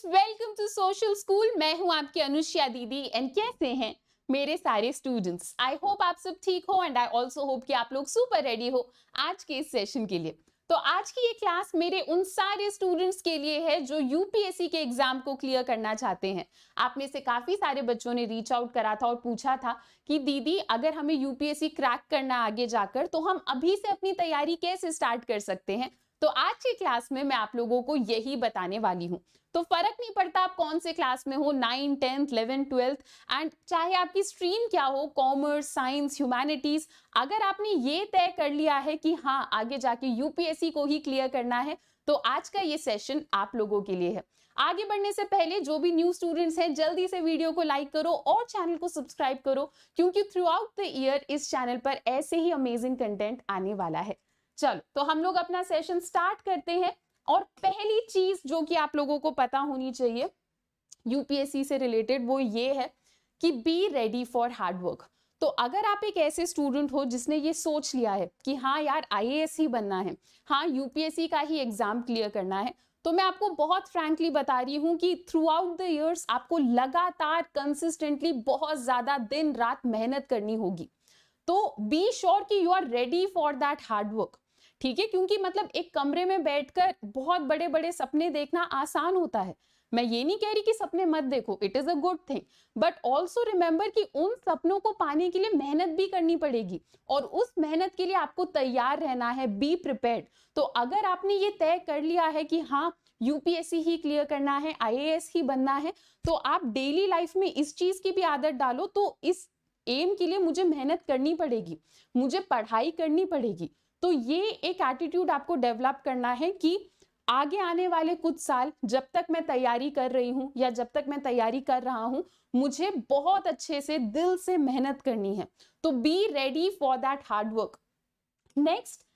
Students, welcome to social school. मैं हूं आपकी अनुष्या दीदी। एंड कैसे हैं मेरे सारे स्टूडेंट्स? आई होप आप सब ठीक हो एंड आई ऑल्सो होप कि आप लोग सुपर रेडी हो आज के इस सेशन के लिए। तो आज की ये क्लास मेरे उन सारे स्टूडेंट्स के लिए है जो यूपीएससी के एग्जाम को क्लियर करना चाहते हैं। आप में से काफी सारे बच्चों ने रीच आउट करा था और पूछा था कि दीदी अगर हमें यूपीएससी क्रैक करना आगे जाकर तो हम अभी से अपनी तैयारी कैसे स्टार्ट कर सकते हैं। तो आज की क्लास में मैं आप लोगों को यही बताने वाली हूँ। तो फर्क नहीं पड़ता आप कौन से क्लास में हो, 9, 10th, 11th, 12th, एंड चाहे आपकी स्ट्रीम क्या हो, कॉमर्स, साइंस, ह्यूमैनिटीज, अगर आपने ये तय कर लिया है कि हाँ आगे जाके यूपीएससी को ही क्लियर करना है तो आज का ये सेशन आप लोगों के लिए है। आगे बढ़ने से पहले जो भी न्यू स्टूडेंट्स हैं जल्दी से वीडियो को लाइक करो और चैनल को सब्सक्राइब करो, क्योंकि थ्रू आउट द ईयर इस चैनल पर ऐसे ही अमेजिंग कंटेंट आने वाला है। चलो तो हम लोग अपना सेशन स्टार्ट करते हैं। और पहली चीज जो कि आप लोगों को पता होनी चाहिए यूपीएससी से रिलेटेड वो ये है कि be ready for hard work. तो अगर आप एक ऐसे स्टूडेंट हो जिसने ये सोच लिया है कि हाँ यार आईएएस ही बनना है, हाँ यूपीएससी का ही एग्जाम क्लियर करना है, तो मैं आपको बहुत फ्रैंकली बता रही हूँ कि थ्रू आउट द इयर्स आपको लगातार कंसिस्टेंटली बहुत ज्यादा दिन रात मेहनत करनी होगी। तो बी श्योर कि you are ready for that hard work. ठीक है, क्योंकि मतलब एक कमरे में बैठकर बहुत बड़े बड़े सपने देखना आसान होता है। मैं ये नहीं कह रही कि सपने मत देखो, it is a good thing, but also remember कि उन सपनों को पाने के लिए मेहनत भी करनी पड़ेगी और उस मेहनत के लिए आपको तैयार रहना है। Be prepared. तो अगर आपने ये तय कर लिया है कि हाँ यूपीएससी ही क्लियर करना है, आईएएस ही बनना है, तो आप डेली लाइफ में इस चीज की भी आदत डालो। तो इस एम के लिए मुझे मेहनत करनी पड़ेगी, मुझे पढ़ाई करनी पड़ेगी। तो ये एक एटीट्यूड आपको डेवलप करना है कि आगे आने वाले कुछ साल जब तक मैं तैयारी कर रही हूं या जब तक मैं तैयारी कर रहा हूं, मुझे बहुत अच्छे से दिल से मेहनत करनी है। तो be ready for that hard work. Next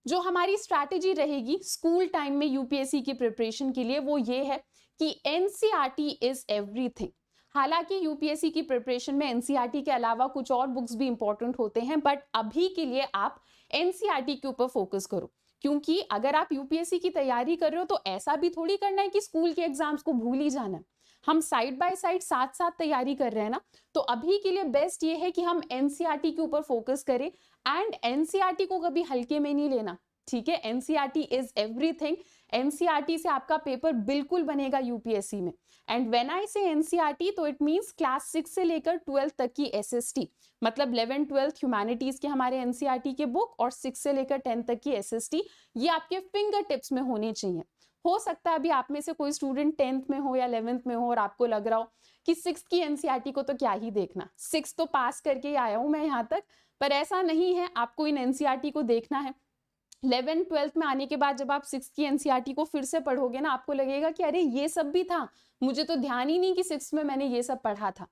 जो हमारी स्ट्रैटेजी रहेगी स्कूल टाइम में यूपीएससी की प्रिपरेशन के लिए वो ये है कि एनसीईआरटी इज एवरीथिंग। हालांकि यूपीएससी की प्रिपरेशन में एनसीईआरटी के अलावा कुछ और बुक्स भी इंपॉर्टेंट होते हैं, बट अभी के लिए आप एनसीईआरटी के ऊपर फोकस करो। क्योंकि अगर आप यूपीएससी की तैयारी कर रहे हो तो ऐसा भी थोड़ी करना है कि स्कूल के एग्जाम्स को भूल ही जाना है। हम साइड बाय साइड साथ साथ तैयारी कर रहे हैं ना। तो अभी के लिए बेस्ट ये है कि हम एनसीईआरटी के ऊपर फोकस करें एंड एनसीईआरटी को कभी हल्के में नहीं लेना। ठीक है, एनसीईआरटी इज एवरीथिंग। एनसीईआरटी से आपका पेपर बिल्कुल बनेगा यूपीएससी में। एंड व्हेन आई से एनसीईआरटी तो इट मींस क्लास 6 से लेकर 12 तक की एसएसटी, मतलब 11 12 ह्यूमैनिटीज के हमारे एनसीईआरटी के बुक और 6 से लेकर 10 तक की एसएसटी, ये आपके फिंगर टिप्स में होने चाहिए। हो सकता है अभी आप में से कोई स्टूडेंट 10th में हो या 11th में हो और आपको लग रहा हो कि 6th की एनसीईआरटी को तो क्या ही देखना, 6 तो पास करके ही आया हूं मैं यहाँ तक। पर ऐसा नहीं है, आपको इन एनसीईआरटी को देखना है। 11 12th में आने के बाद जब आप 6th की एनसीईआरटी को फिर से पढ़ोगे ना, आपको लगेगा कि अरे ये सब भी था, मुझे तो ध्यान ही नहीं कि 6th में मैंने ये सब पढ़ा था।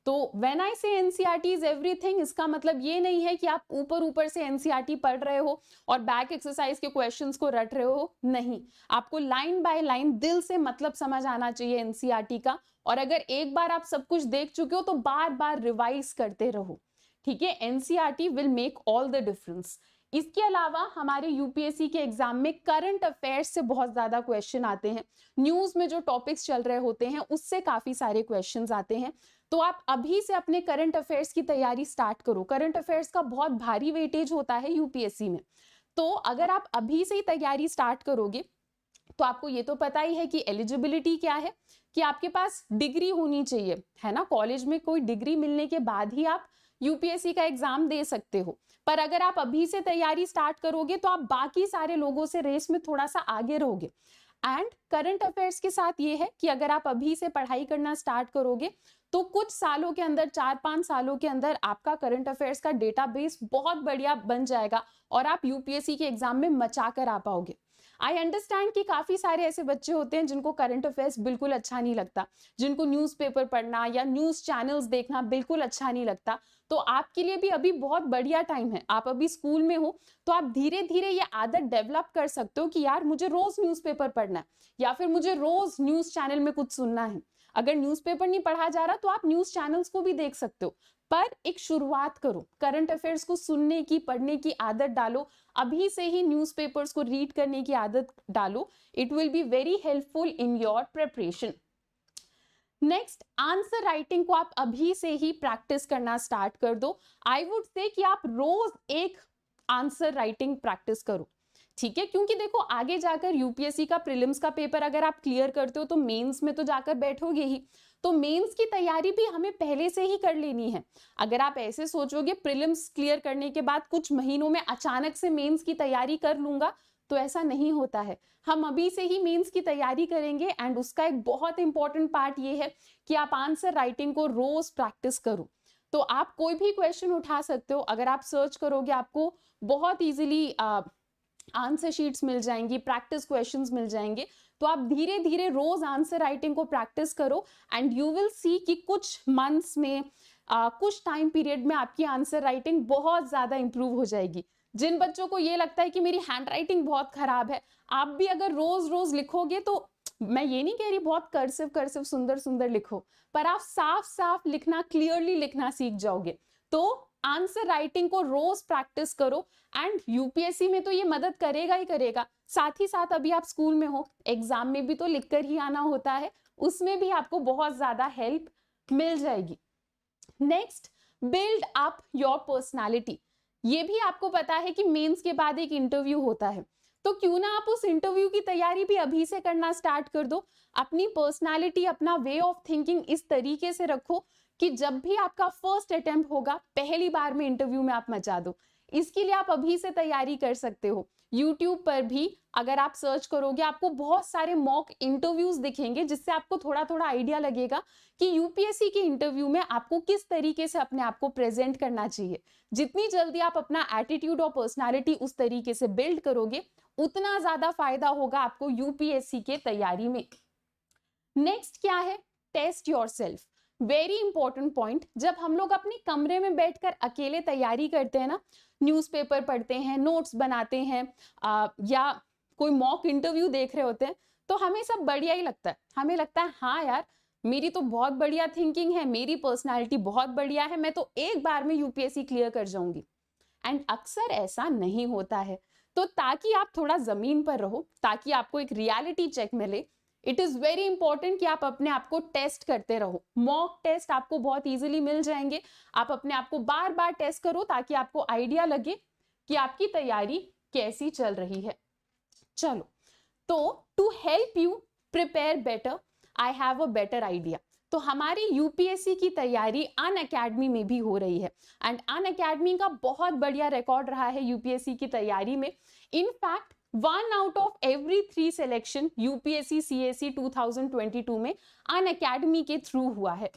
तो व्हेन आई से एनसीईआरटी इज एवरीथिंग, इसका मतलब ये नहीं है कि आप ऊपर ऊपर से एनसीईआरटी पढ़ रहे हो और बैक एक्सरसाइज के क्वेश्चंस को रट रहे हो। नहीं, आपको लाइन बाय लाइन दिल से मतलब समझ आना चाहिए एनसीईआरटी का। और अगर एक बार आप सब कुछ देख चुके हो तो बार बार रिवाइज करते रहो। ठीक है, NCERT will make all the difference. इसके अलावा हमारे यूपीएससी के एग्जाम में करंट अफेयर्स से बहुत ज्यादा क्वेश्चन आते हैं। न्यूज में जो टॉपिक्स चल रहे होते हैं उससे काफी सारे क्वेश्चंस आते हैं। तो आप अभी से अपने करंट अफेयर्स की तैयारी स्टार्ट करो। करंट अफेयर्स का बहुत भारी वेटेज होता है यूपीएससी में। तो अगर आप अभी से ही तैयारी स्टार्ट करोगे तो आपको ये तो पता ही है कि एलिजिबिलिटी क्या है, कि आपके पास डिग्री होनी चाहिए, है ना। कॉलेज में कोई डिग्री मिलने के बाद ही आप यूपीएससी का एग्जाम दे सकते हो। पर अगर आप अभी से तैयारी स्टार्ट करोगे तो आप बाकी सारे लोगों से रेस में थोड़ा सा आगे रहोगे। एंड करंट अफेयर्स के साथ ये है कि अगर आप अभी से पढ़ाई करना स्टार्ट करोगे तो कुछ सालों के अंदर, 4-5 सालों के अंदर आपका करंट अफेयर्स का डेटाबेस बहुत बढ़िया बन जाएगा और आप यूपीएससी के एग्जाम में मचा कर आ पाओगे। आई अंडरस्टैंड कि काफी सारे ऐसे बच्चे होते हैं जिनको करंट अफेयर्स बिल्कुल अच्छा नहीं लगता, जिनको न्यूज़पेपर पढ़ना या न्यूज चैनल्स देखना बिल्कुल अच्छा नहीं लगता। तो आपके लिए भी अभी बहुत बढ़िया टाइम है। आप अभी स्कूल में हो तो आप धीरे धीरे ये आदत डेवलप कर सकते हो कि यार मुझे रोज न्यूज़पेपर पढ़ना है या फिर मुझे रोज न्यूज चैनल में कुछ सुनना है। अगर न्यूज़पेपर नहीं पढ़ा जा रहा तो आप न्यूज चैनल्स को भी देख सकते हो, पर एक शुरुआत करो। करंट अफेयर्स को सुनने की, पढ़ने की आदत डालो। अभी से ही न्यूज़पेपर्स को रीड करने की आदत डालो। It will be very helpful in your preparation. Next, answer writing को आप अभी से ही प्रैक्टिस करना स्टार्ट कर दो। आई वुड से कि आप रोज एक आंसर राइटिंग प्रैक्टिस करो, ठीक है, क्योंकि देखो आगे जाकर यूपीएससी का प्रीलिम्स का पेपर अगर आप क्लियर करते हो तो मेंस में तो जाकर बैठोगे ही, तो मेंस की तैयारी भी हमें पहले से ही कर लेनी है। अगर आप ऐसे सोचोगे प्रीलिम्स क्लियर करने के बाद कुछ महीनों में अचानक से मेंस की तैयारी कर लूंगा, तो ऐसा नहीं होता है। हम अभी से ही मेंस की तैयारी करेंगे एंड उसका एक बहुत इंपॉर्टेंट पार्ट ये है कि आप आंसर राइटिंग को रोज प्रैक्टिस करो। तो आप कोई भी क्वेश्चन उठा सकते हो, अगर आप सर्च करोगे आपको बहुत इजीली आंसर शीट्स मिल जाएंगी, प्रैक्टिस क्वेश्चंस मिल जाएंगे। तो आप धीरे धीरे रोज आंसर राइटिंग को प्रैक्टिस करो एंड यू विल सी कि कुछ मंथ्स में कुछ टाइम पीरियड में आपकी आंसर राइटिंग बहुत ज्यादा इंप्रूव हो जाएगी। जिन बच्चों को ये लगता है कि मेरी हैंड राइटिंग बहुत खराब है, आप भी अगर रोज रोज लिखोगे, तो मैं ये नहीं कह रही बहुत कर्सिव कर्सिव सुंदर सुंदर लिखो, पर आप साफ साफ लिखना, क्लियरली लिखना सीख जाओगे। तो आंसर राइटिंग को रोज प्रैक्टिस करो एंड यूपीएससी में तो ये मदद करेगा ही करेगा। साथ ही साथ अभी आप स्कूल में हो, एग्जाम में भी तो लिखकर ही आना होता है, उसमें भी आपको बहुत ज्यादा हेल्प मिल जाएगी। Next, build up your personality. ये भी आपको पता है कि मेंस के बाद एक इंटरव्यू होता है, तो क्यों ना आप उस इंटरव्यू की तैयारी भी अभी से करना स्टार्ट कर दो। अपनी पर्सनालिटी, अपना वे ऑफ थिंकिंग इस तरीके से रखो कि जब भी आपका फर्स्ट अटेम्प्ट होगा, पहली बार में इंटरव्यू में आप मचा दो। इसके लिए आप अभी से तैयारी कर सकते हो। यूट्यूब पर भी अगर आप सर्च करोगे, आपको बहुत सारे मॉक इंटरव्यूज दिखेंगे, जिससे आपको थोड़ा थोड़ा आइडिया लगेगा कि यूपीएससी के इंटरव्यू में आपको किस तरीके से अपने आप को प्रेजेंट करना चाहिए। जितनी जल्दी आप अपना एटीट्यूड और पर्सनालिटी उस तरीके से बिल्ड करोगे, उतना ज्यादा फायदा होगा आपको यूपीएससी के तैयारी में। नेक्स्ट क्या है? Test yourself. Very important point. जब हम लोग अपने कमरे में बैठकर अकेले तैयारी करते हैं ना, न्यूज़पेपर पढ़ते हैं, नोट्स बनाते हैं, या कोई मॉक इंटरव्यू देख रहे होते हैं, तो हमें सब बढ़िया ही लगता है। हमें लगता है हाँ यार, मेरी तो बहुत बढ़िया थिंकिंग है, मेरी पर्सनालिटी बहुत बढ़िया है, मैं तो एक बार में यूपीएससी क्लियर कर जाऊंगी। एंड अक्सर ऐसा नहीं होता है। तो ताकि आप थोड़ा जमीन पर रहो, ताकि आपको एक रियलिटी चेक मिले, इट इज वेरी इंपॉर्टेंट कि आप अपने आप को टेस्ट करते रहो। मॉक टेस्ट आपको बहुत इजीली मिल जाएंगे, आप अपने आप को बार बार टेस्ट करो ताकि आपको आइडिया लगे कि आपकी तैयारी कैसी चल रही है। चलो, तो to help you prepare better, I have a better idea. तो हमारी यूपीएससी की तैयारी अनअकैडमी में भी हो रही है एंड अनअकैडमी का बहुत बढ़िया रिकॉर्ड रहा है यूपीएससी की तैयारी में। In fact 1 out of every 3 selection UPSC CSC 2022 में अनअकैडमी के थ्रू हुआ है।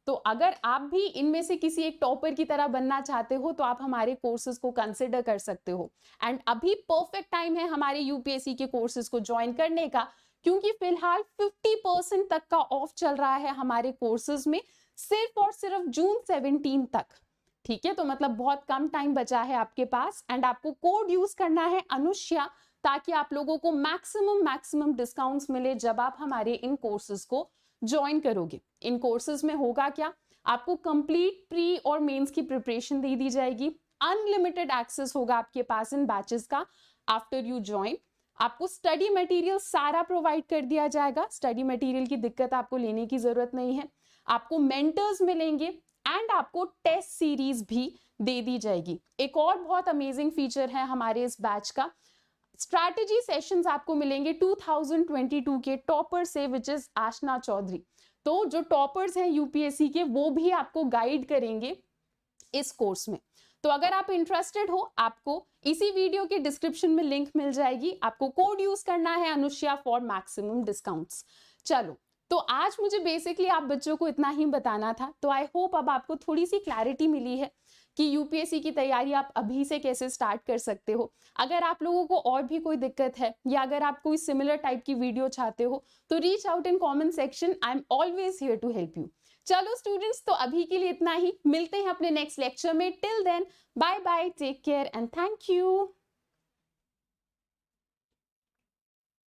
तो अगर आप भी इनमें से किसी एक टॉपर की तरह बनना चाहते हो, तो आप हमारे कोर्सेज को कंसिडर कर सकते हो। एंड अभी परफेक्ट टाइम है हमारे यूपीएससी के कोर्सेज को ज्वाइन करने का, क्योंकि फिलहाल 50% तक का ऑफ चल रहा है हमारे कोर्सेज में, सिर्फ और सिर्फ जून 17 तक। ठीक है, तो मतलब बहुत कम टाइम बचा है आपके पास एंड आपको कोड यूज करना है अनुष्या, ताकि आप लोगों को मैक्सिमम डिस्काउंट्स मिले जब आप हमारे इन कोर्सेज को ज्वाइन करोगे। इन कोर्सेज में होगा क्या, आपको कंप्लीट प्री और मेंस की प्रिपरेशन दे दी जाएगी, अनलिमिटेड एक्सेस होगा आपके पास इन बैचेस का आफ्टर यू ज्वाइन। आपको स्टडी मटेरियल सारा प्रोवाइड कर दिया जाएगा, स्टडी मटेरियल की दिक्कत आपको लेने की जरूरत नहीं है। आपको मेंटर्स मिलेंगे एंड आपको टेस्ट सीरीज भी दे दी जाएगी। एक और बहुत अमेजिंग फीचर है हमारे इस बैच का, स्ट्रैटेजी सेशंस आपको मिलेंगे 2022 के टॉपर से, विच इज आशना चौधरी। तो जो टॉपर्स हैं यूपीएससी के, वो भी आपको गाइड करेंगे इस कोर्स में। तो अगर आप इंटरेस्टेड हो, आपको इसी वीडियो के डिस्क्रिप्शन में लिंक मिल जाएगी, आपको कोड यूज करना है अनुष्या फॉर मैक्सिमम डिस्काउंट्स। चलो, तो आज मुझे बेसिकली आप बच्चों को इतना ही बताना था। तो आई होप अब आपको थोड़ी सी क्लैरिटी मिली है कि यूपीएससी की तैयारी आप अभी से कैसे स्टार्ट कर सकते हो। अगर आप लोगों को और भी कोई दिक्कत है या अगर आप कोई सिमिलर टाइप की वीडियो चाहते हो, तो reach out in comment section, I am always here to help you. चलो स्टूडेंट्स, तो अभी के लिए इतना ही, मिलते हैं अपने नेक्स्ट लेक्चर में। Till then, bye bye, take care and thank you.